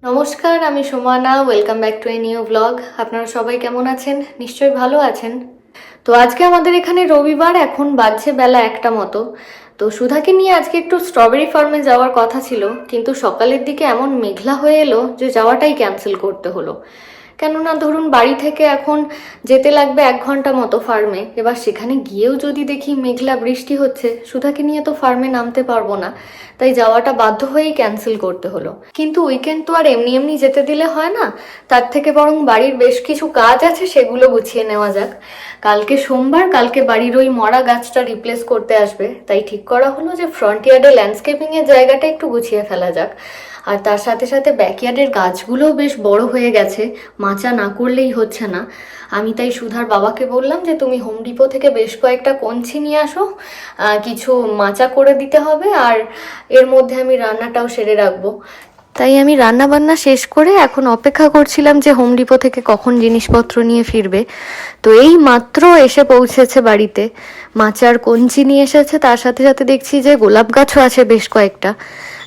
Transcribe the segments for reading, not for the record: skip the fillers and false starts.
নমস্কার, আমি Sumana. Welcome back to a new blog. আপনারা সবাই কেমন আছেন? নিশ্চয়ই ভালো আছেন। তো আজকে আমাদের এখানে রবিবার, এখন বাজছে বেলা 1টা মতো। তো সুধাকে নিয়ে আজকে একটু স্ট্রবেরি ফার্মে যাওয়ার কথা ছিল, কিন্তু সকালের দিকে এমন মেঘলা হয়ে এলো যে যাওয়াটাই ক্যান্সেল করতে হলো। কেননা ধরুন বাড়ি থেকে এখন যেতে লাগবে 1 ঘন্টা মতো ফার্মে। এবার সেখানে গিয়েও যদি দেখি মেঘলা বৃষ্টি হচ্ছে, সুধাকে নিয়ে তো ফার্মে নামতে পারবো না। তাই যাওয়াটা বাধ্য হয়েই ক্যান্সেল করতে হলো। কিন্তু উইকেন্ড তো আর এমনি এমনি যেতে দিলে হয় না। তার থেকে বরং বাড়ির বেশ কিছু কাজ আছে, সেগুলো গুছিয়ে নেওয়া যাক। কালকে সোমবার, কালকে বাড়ির ওই মরা গাছটা রিপ্লেস করতে আসবে। তাই ঠিক করা হলো যে ফ্রন্ট ইয়ার্ডে ল্যান্ডস্কেপিংয়ের জায়গাটা একটু গুছিয়ে ফেলা যাক। আর তার সাথে সাথে ব্যাকইয়ার্ডের গাছগুলোও বেশ বড় হয়ে গেছে, মাচা না করলেই হচ্ছে না। আমি তাই সুধার বাবাকে বললাম যে তুমি হোম ডিপো থেকে বেশ কয়েকটা কঞ্চি নিয়ে আসো, কিছু মাচা করে দিতে হবে, আর এর মধ্যে আমি রান্নাটাও সেরে রাখবো। তাই আমি রান্না বান্না শেষ করে এখন অপেক্ষা করছিলাম যে হোম ডিপো থেকে কখন জিনিসপত্র নিয়ে ফিরবে। তো এই মাত্র এসে পৌঁছেছে বাড়িতে, মাচার কঞ্চি নিয়ে এসেছে। তার সাথে সাথে দেখছি যে গোলাপ গাছও আছে বেশ কয়েকটা।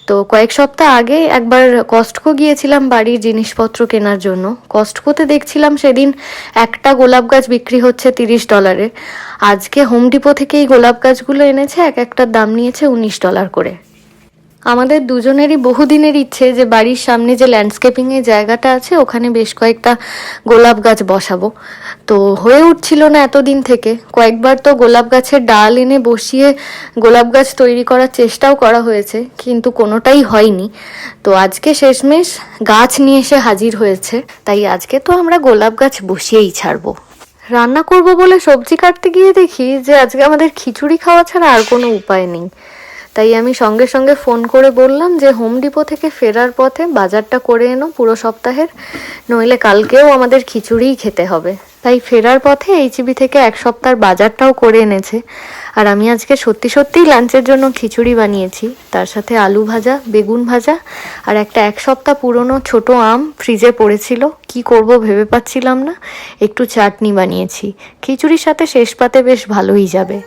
তো কয়েক সপ্তাহ আগে একবার কস্টকো গিয়েছিলাম বাড়ির জিনিসপত্র কেনার জন্য। কস্টকোতে দেখছিলাম সেদিন একটা গোলাপ গাছ বিক্রি হচ্ছে $30। আজকে হোম ডিপো থেকে এই গোলাপ গাছগুলো এনেছে, এক একটার দাম নিয়েছে $19 করে। আমাদের দুজনেরই বহুদিনের ইচ্ছে যে বাড়ির সামনে যে ল্যান্ডস্কেপিংয়ের জায়গাটা আছে ওখানে বেশ কয়েকটা গোলাপ গাছ বসাবো। তো হয়ে উঠছিল না এতদিন থেকে। কয়েকবার তো গোলাপ গাছের ডাল এনে বসিয়ে গোলাপ গাছ তৈরি করার চেষ্টাও করা হয়েছে, কিন্তু কোনোটাই হয়নি। তো আজকে শেষমেশ গাছ নিয়ে এসে হাজির হয়েছে। তাই আজকে তো আমরা গোলাপ গাছ বসিয়েই ছাড়বো। রান্না করব বলে সবজি কাটতে গিয়ে দেখি যে আজকে আমাদের খিচুড়ি খাওয়া ছাড়া আর কোনো উপায় নেই। তাই আমি সঙ্গে সঙ্গে ফোন করে বললাম যে হোম ডিপো থেকে ফেরার পথে বাজারটা করে এনো পুরো সপ্তাহের, নইলে কালকেও আমাদের খিচুড়িই খেতে হবে। তাই ফেরার পথে এইচবি থেকে 1 সপ্তাহের বাজারটাও করে এনেছে। আর আমি আজকে সত্যি সত্যিই লাঞ্চের জন্য খিচুড়ি বানিয়েছি, তার সাথে আলু ভাজা, বেগুন ভাজা, আর একটা 1 সপ্তাহ পুরনো ছোট আম ফ্রিজে পড়েছিল, কি করব ভেবে পাচ্ছিলাম না, একটু চাটনি বানিয়েছি। খিচুড়ির সাথে শেষ পাতে বেশ ভালোই যাবে।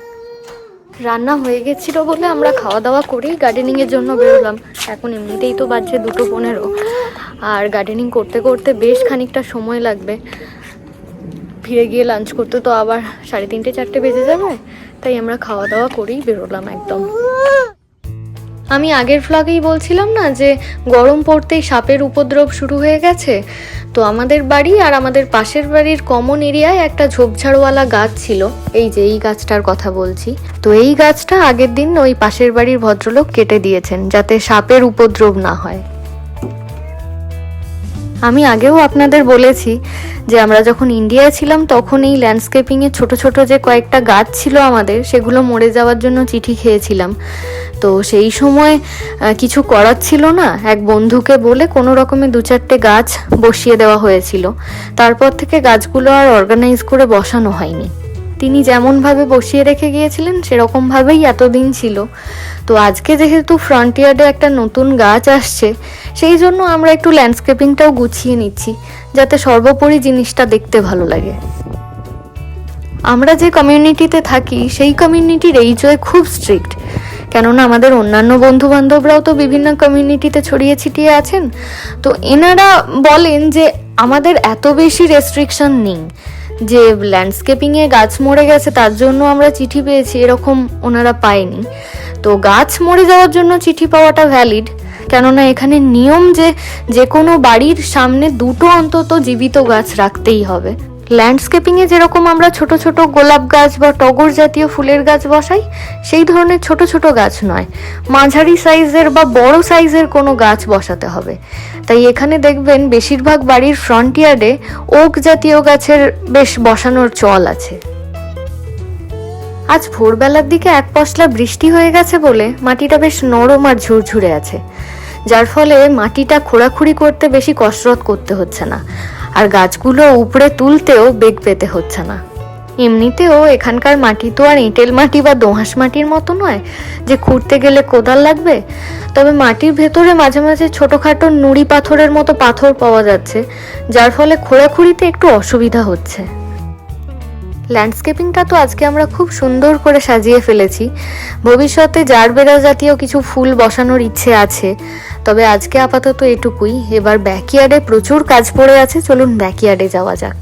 রান্না হয়ে গেছিল বলে আমরা খাওয়া দাওয়া করেই গার্ডেনিংয়ের জন্য বেরোলাম। এখন এমনিতেই তো বাজছে 2:15, আর গার্ডেনিং করতে করতে বেশ খানিকটা সময় লাগবে। ফিরে গিয়ে লাঞ্চ করতে তো আবার 3:30-4টে বেজে যাবে। তাই আমরা খাওয়া দাওয়া করেই বেরোলাম একদম। আমি আগের ভ্লগেই বলছিলাম না যে গরম পড়তেই সাপের উপদ্রব শুরু হয়ে গেছে। তো আমাদের বাড়ি আর আমাদের পাশের বাড়ির কমন এরিয়ায় একটা ঝোপঝাড়ওয়ালা গাছ ছিল, এই যে এই গাছটার কথা বলছি। তো এই গাছটা আগের দিন ওই পাশের বাড়ির ভদ্রলোক কেটে দিয়েছেন যাতে সাপের উপদ্রব না হয়। আমি আগেও আপনাদের বলেছি যে আমরা যখন ইন্ডিয়ায় ছিলাম তখন এই ল্যান্ডস্কেপিংয়ে ছোট ছোট যে কয়েকটা গাছ ছিল আমাদের, সেগুলো মরে যাওয়ার জন্য চিঠি খেয়েছিলাম। তো সেই সময় কিছু করার ছিল না, এক বন্ধুকে বলে কোনো রকমে 2-4টে গাছ বসিয়ে দেওয়া হয়েছিল। তারপর থেকে গাছগুলো আর অর্গানাইজ করে বসানো হয়নি। তিনি যেমনভাবে বসিয়ে রেখে গিয়েছিলেন সেরকমভাবেই এতদিন ছিল। তো আজকে যেহেতু ফ্রন্টিয়ার্ডে একটা নতুন গাছ আসছে, সেই জন্য আমরা একটু ল্যান্ডস্কেপিংটাও গুছিয়ে নিচ্ছি, যাতে সর্বোপরি জিনিসটা দেখতে ভালো লাগে। আমরা যে কমিউনিটিতে থাকি সেই কমিউনিটির এইচওয়ে খুব স্ট্রিক্ট, কেননা আমাদের অন্যান্য বন্ধু বান্ধবরাও তো বিভিন্ন কমিউনিটিতে ছড়িয়ে ছিটিয়ে আছেন। তো এনারা বলেন যে আমাদের এত বেশি রেস্ট্রিকশন নেই, যে ল্যান্ডস্কেপিংয়ে গাছ মরে গেছে তার জন্য আমরা চিঠি পেয়েছি, এরকম ওনারা পায়নি। তো গাছ মরে যাওয়ার জন্য চিঠি পাওয়াটা ভ্যালিড, কেননা এখানে নিয়ম যে কোনো বাড়ির সামনে 2টো অন্তত জীবিত গাছ রাখতেই হবে। ল্যান্ডস্কেপিংয়ে যেরকম আমরা ছোট ছোট গোলাপ গাছ বা টগর জাতীয় ফুলের গাছ বসাই, সেই ধরনের ছোট ছোট গাছ নয়, মাঝারি সাইজের বা বড় সাইজের কোনো গাছ বসাতে হবে। তাই এখানে দেখবেন বেশিরভাগ বাড়ির ফ্রন্ট ইয়ার্ডে ওক জাতীয় গাছের বেশ বসানোর চল আছে। আজ ভোরবেলার দিকে এক পশলা বৃষ্টি হয়ে গেছে বলে মাটিটা বেশ নরম আর ঝুরঝুরে আছে, যার ফলে মাটিটা খোঁড়াখুড়ি করতে বেশি কসরত করতে হচ্ছে না, আর গাছগুলো উপরে তুলতেও বেগ পেতে হচ্ছে না। এমনিতেও এখানকার মাটি তো আর এঁটেল মাটি বা দোঁয়াশ মাটির মতো নয় যে খুঁড়তে গেলে কোদাল লাগবে। তবে মাটির ভেতরে মাঝে মাঝে ছোটখাটো নুড়ি পাথরের মতো পাথর পাওয়া যাচ্ছে, যার ফলে খোঁড়াখুড়িতে একটু অসুবিধা হচ্ছে। ল্যান্ডস্কেপিংটা তো আজকে আমরা খুব সুন্দর করে সাজিয়ে ফেলেছি। ভবিষ্যতে জারবেরা জাতীয় কিছু ফুল বসানোর ইচ্ছে আছে। তবে আজকে আপাতত এটুকুই। এবার ব্যাকইয়ার্ডে প্রচুর কাজ পড়ে আছে, চলুন ব্যাকইয়ার্ডে যাওয়া যাক।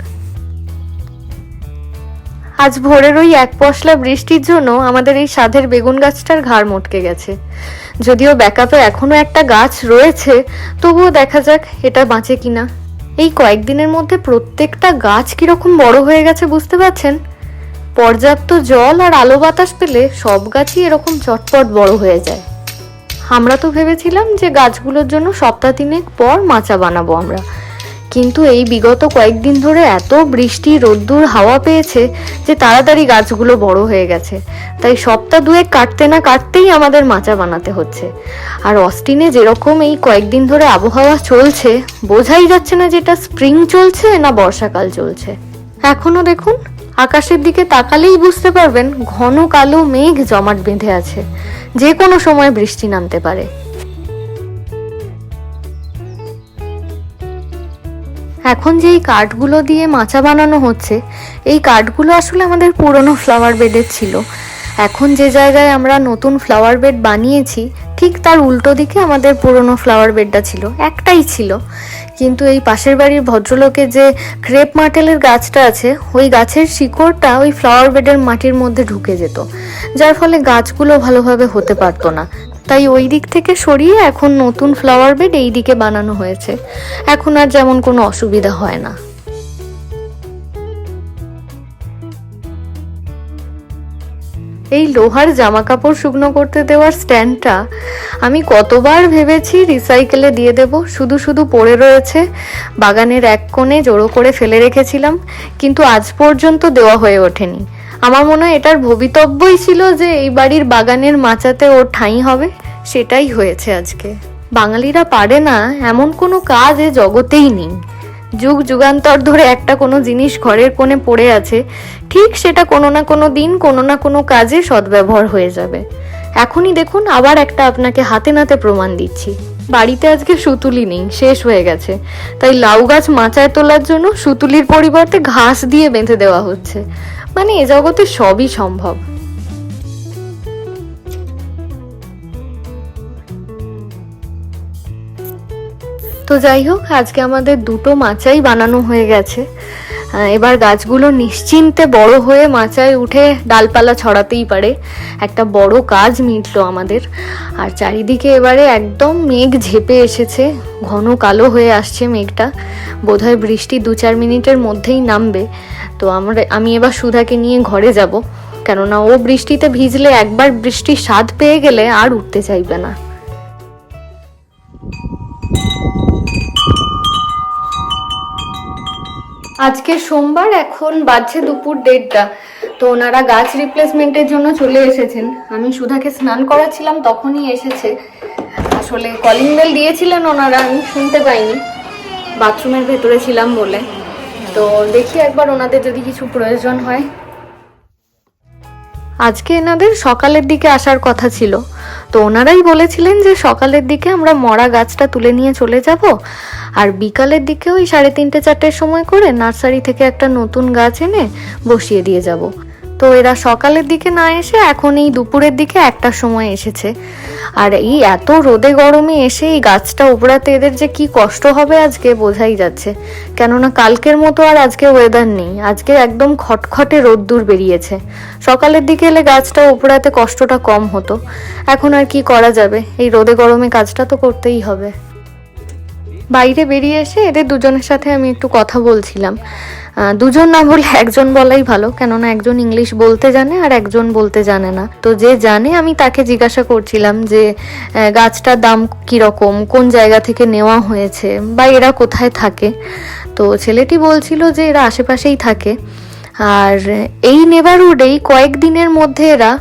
আজ ভোরের ওই এক পশলা বৃষ্টির জন্য আমাদের এই সাধের বেগুন গাছটার ঘাড় মটকে গেছে। যদিও ব্যাকআপে এখনো একটা গাছ রয়েছে, তবুও দেখা যাক এটা বাঁচে কিনা। এই কয়েকদিনের মধ্যে প্রত্যেকটা গাছ কিরকম বড় হয়ে গেছে বুঝতে পারছেন। পর্যাপ্ত জল আর আলো বাতাস পেলে সব গাছই এরকম চটপট বড় হয়ে যায়। আমরা তো ভেবেছিলাম যে গাছগুলোর জন্য সপ্তাহ 3 পর মাচা বানাবো আমরা, কিন্তু এই বিগত কয়েকদিন ধরে এত বৃষ্টি, রোদ্দুর, হাওয়া পেয়েছে যে তাড়াতাড়ি গাছগুলো বড় হয়ে গেছে। তাই সপ্তাহ 2 কাটতে না কাটতেই আমাদের মাচা বানাতে হচ্ছে। আর অস্টিনে যেরকম এই কয়েকদিন ধরে আবহাওয়া চলছে, বোঝাই যাচ্ছে না যেটা স্প্রিং চলছে না বর্ষাকাল চলছে। এখনো দেখুন, আকাশের দিকে তাকালেই বুঝতে পারবেন ঘন কালো মেঘ জমাট বেঁধে আছে, যে কোনো সময় বৃষ্টি নামতে পারে। এখন যে এই কাঠগুলো দিয়ে মাচা বানানো হচ্ছে, এই কাঠগুলো আসলে আমাদের পুরনো ফ্লাওয়ার বেডের ছিল। এখন যে জায়গায় আমরা নতুন ফ্লাওয়ার বেড বানিয়েছি, ঠিক তার উল্টো দিকে আমাদের পুরনো ফ্লাওয়ার বেডটা ছিল, একটাই ছিল। কিন্তু এই পাশের বাড়ির ভদ্রলোকের যে ক্রেপ মার্টেলের গাছটা আছে, ওই গাছের শিকড়টা ওই ফ্লাওয়ার বেডের মাটির মধ্যে ঢুকে যেত, যার ফলে গাছগুলো ভালোভাবে হতে পারতো না। তাই ওই দিক থেকে সরিয়ে এখন নতুন ফ্লাওয়ার বেড এই দিকে বানানো হয়েছে। এখন আর যেমন কোনো অসুবিধা হয় না। এই লোহার জামা কাপড় শুকনো করতে দেওয়ার স্ট্যান্ডটা আমি কতবার ভেবেছি রিসাইকেলে দিয়ে দেব, শুধু শুধু পড়ে রয়েছে। বাগানের এক কোণে জড়ো করে ফেলে রেখেছিলাম, কিন্তু আজ পর্যন্ত দেওয়া হয়ে ওঠেনি। আমার মনে হয় এটার ভবিতব্যই ছিল যে এই বাড়ির বাগানের মাচাতে ওর ঠাঁই হবে, সেটাই হয়েছে আজকে। বাঙালিরা পারে না এমন কোনো কাজ এ জগতেই নেই। যুগ যুগান্তর ধরে একটা কোনো জিনিস ঘরের কোণে পড়ে আছে, ঠিক সেটা কোনো না কোনো দিন কোনো না কোনো কাজে সদ্ব্যবহার হয়ে যাবে। এখনই দেখুন, আবার একটা আপনাকে হাতে নাতে প্রমাণ দিচ্ছি। বাড়িতে আজকে সুতুলি নেই, শেষ হয়ে গেছে। তাই লাউ গাছ মাচায় তোলার জন্য সুতুলির পরিবর্তে ঘাস দিয়ে বেঁধে দেওয়া হচ্ছে। মানে এ জগতে সবই সম্ভব। তো যাই হোক, আজকে আমাদের দুটো মাচাই বানানো হয়ে গেছে। এবার গাছগুলো নিশ্চিন্তে বড় হয়ে মাচায় উঠে ডালপালা ছড়াতেই পারে। একটা বড় কাজ মিটলো আমাদের। আর চারিদিকে এবারে একদম মেঘ ঝেপে এসেছে, ঘন কালো হয়ে আসছে মেঘটা। বোধহয় বৃষ্টি 2-4 মিনিটের মধ্যেই নামবে। তো আমি এবার সুধাকে নিয়ে ঘরে যাব, কেননা ও বৃষ্টিতে ভিজলে, একবার বৃষ্টির স্বাদ পেয়ে গেলে আর উঠতে চাইবে না। আজকে সোমবার, এখন বাজছে দুপুর 1:30। তো ওনারা গাছ রিপ্লেসমেন্টের জন্য চলে এসেছেন। আমি সুধাকে স্নান করাচ্ছিলাম, তখনই এসেছে। আসলে কলিং বেল দিয়েছিলেন ওনারা, আমি শুনতে পাইনি, বাথরুমের ভেতরে ছিলাম বলে। তো দেখি একবার ওনাদের যদি কিছু প্রয়োজন হয়। আজকে এনাদের সকালের দিকে আসার কথা ছিল, তো ওনারাই বলেছিলেন যে সকালের দিকে আমরা মরা গাছটা তুলে নিয়ে চলে যাব, আর বিকালের দিকে ওই 3:30-4টের সময় করে নার্সারি থেকে একটা নতুন গাছ এনে বসিয়ে দিয়ে যাব। তো এরা সকালের দিকে না এসে এখন এই দুপুরের দিকে 1টার সময় এসেছে। আর এই এত রোদে গরমে এসে এই গাছটা ওপরাতে এদের যে কি কষ্ট হবে আজকে বোঝাই যাচ্ছে। কেননা কালকের মতো আর আজকে ওয়েদার নেই, আজকে একদম খটখটে রোদ্দুর বেরিয়েছে। সকালের দিকে এলে গাছটা ওপরাতে কষ্টটা কম হতো। এখন আর কি করা যাবে, এই রোদে গরমে কাজটা তো করতেই হবে। বাইরে বেরিয়ে এসে এদের দুজনের সাথে আমি একটু কথা বলছিলাম। দুজন না বলে একজন বলাই ভালো, কেননা একজন ইংলিশ বলতে জানে আর একজন বলতে জানে না। তো যে জানে আমি তাকে জিজ্ঞাসা করছিলাম যে গাছটার দাম কিরকম, কোন জায়গা থেকে নেওয়া হয়েছে, বা এরা কোথায় থাকে। তো ছেলেটি বলছিল যে এরা আশেপাশেই থাকে। আর এই নেবারহুডেই কয়েকদিনের মধ্যে এরা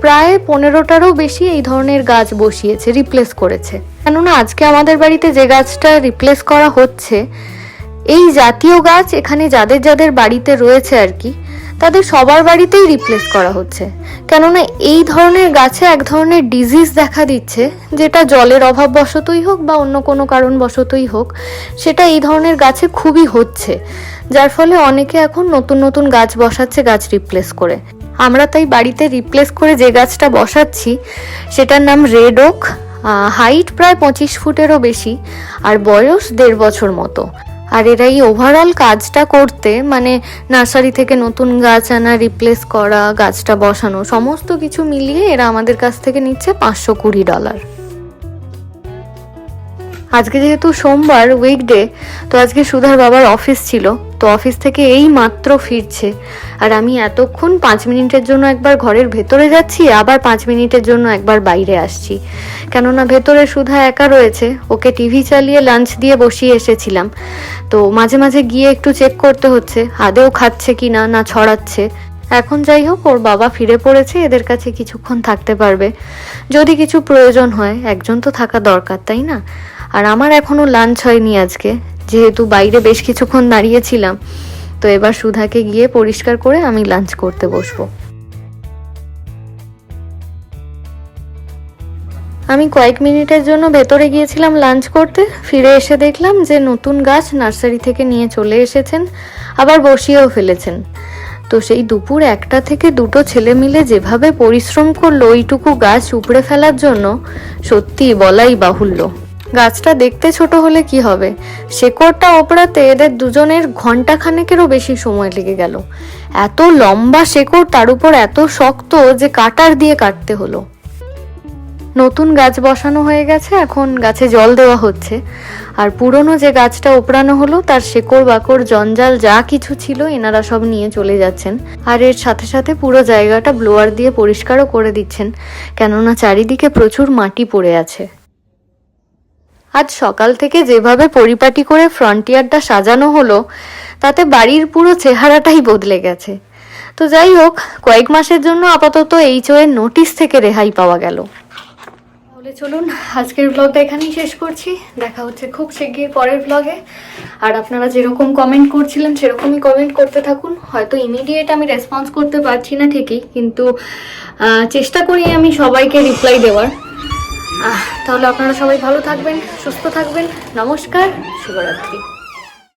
প্রায় 15টারও বেশি এই ধরনের গাছ বসিয়েছে, রিপ্লেস করেছে। কেননা আজকে আমাদের বাড়িতে যে গাছটা রিপ্লেস করা হচ্ছে, এই জাতীয় গাছ এখানে যাদের যাদের বাড়িতে রয়েছে আর কি, তাদের সবার বাড়িতেই রিপ্লেস করা হচ্ছে। কেননা এই ধরনের গাছে এক ধরনের ডিজিজ দেখা দিচ্ছে, যেটা জলের অভাব বশতই হোক বা অন্য কোনো কারণ বশতই হোক, সেটা এই ধরনের গাছে খুবই হচ্ছে। যার ফলে অনেকে এখন নতুন নতুন গাছ বসাচ্ছে গাছ রিপ্লেস করে। আমরা তাই বাড়িতে রিপ্লেস করে যে গাছটা বসাচ্ছি সেটার নাম রেড ওক। হাইট প্রায় 25 ফুটেরও বেশি, আর বয়স 1.5 বছর মতো। আর এরা এই ওভারঅল কাজটা করতে, মানে নার্সারি থেকে নতুন গাছ আনা, রিপ্লেস করা, গাছটা বসানো, সমস্ত কিছু মিলিয়ে এরা আমাদের কাছ থেকে নিচ্ছে $520। আজকে যেহেতু সোমবার, উইকডে, তো আজকে সুধার বাবার অফিস ছিল, তো অফিস থেকে এই মাত্র ফিরছে। আর আমি এতক্ষণ 5 মিনিটের জন্য একবার ঘরের ভেতরে যাচ্ছি, আবার 5 মিনিটের জন্য একবার বাইরে আসছি, কেননা ভেতরে সুধা একা রয়েছে, ওকে টিভি চালিয়ে লাঞ্চ দিয়ে বসিয়ে এসেছিলাম। তো মাঝে মাঝে গিয়ে একটু চেক করতে হচ্ছে আদেও খাচ্ছে কি না, না ছড়াচ্ছে। এখন যাই হোক, ওর বাবা ফিরে পড়েছে, এদের কাছে কিছুক্ষণ থাকতে পারবে, যদি কিছু প্রয়োজন হয়। একজন তো থাকা দরকার, তাই না? আর আমার এখনো লাঞ্চ হয়নি আজকে, যেহেতু বাইরে বেশ কিছুক্ষণ দাঁড়িয়েছিলাম। তো এবার সুধাকে গিয়ে পরিষ্কার করে আমি লাঞ্চ করতে বসবো। আমি কয়েক মিনিটের জন্য ভেতরে গিয়েছিলাম লাঞ্চ করতে, ফিরে এসে দেখলাম যে নতুন গাছ নার্সারি থেকে নিয়ে চলে এসেছেন, আবার বসিয়েও ফেলেছেন। তো সেই দুপুর 1টা থেকে 2টো ছেলে মিলে যেভাবে পরিশ্রম করলো ওইটুকু গাছ উপড়ে ফেলার জন্য, সত্যি বলাই বাহুল্য। গাছটা দেখতে ছোট হলে কি হবে, শেকড়টা ওপড়াতে এদের দুজনের ঘন্টাখানেকেরও বেশি সময় লেগে গেল। এত লম্বা শেকড়, তার উপর এত শক্ত যে কাটার দিয়ে কাটতে হলো। নতুন গাছ বসানো হয়ে গেছে, এখন গাছে জল দেওয়া হচ্ছে। আর পুরনো যে গাছটা ওপড়ানো হলো তার শেকড় বাকড় জঞ্জাল যা কিছু ছিল এনারা সব নিয়ে চলে যাচ্ছেন। আর এর সাথে সাথে পুরো জায়গাটা ব্লোয়ার দিয়ে পরিষ্কারও করে দিচ্ছেন, কেননা চারিদিকে প্রচুর মাটি পড়ে আছে। আজ সকাল থেকে যেভাবে পরিপাটি করে ফ্রন্টিয়ারটা সাজানো হলো, তাতে বাড়ির পুরো চেহারাটাই বদলে গেছে। তো যাই হোক, কয়েক মাসের জন্য আপাতত HO এর নোটিশ থেকে রেহাই পাওয়া গেল। তাহলে চলুন আজকের ব্লগটা এখানেই শেষ করছি, দেখা হচ্ছে খুব শিগগির পরের ব্লগে। আর আপনারা যেরকম কমেন্ট করছিলেন সেরকমই কমেন্ট করতে থাকুন। হয়তো ইমিডিয়েট আমি রেসপন্স করতে পারছি না ঠিকই, কিন্তু চেষ্টা করি আমি সবাইকে রিপ্লাই দেওয়ার। তাহলে আপনারা সবাই ভালো থাকবেন, সুস্থ থাকবেন। নমস্কার, শুভরাত্রি।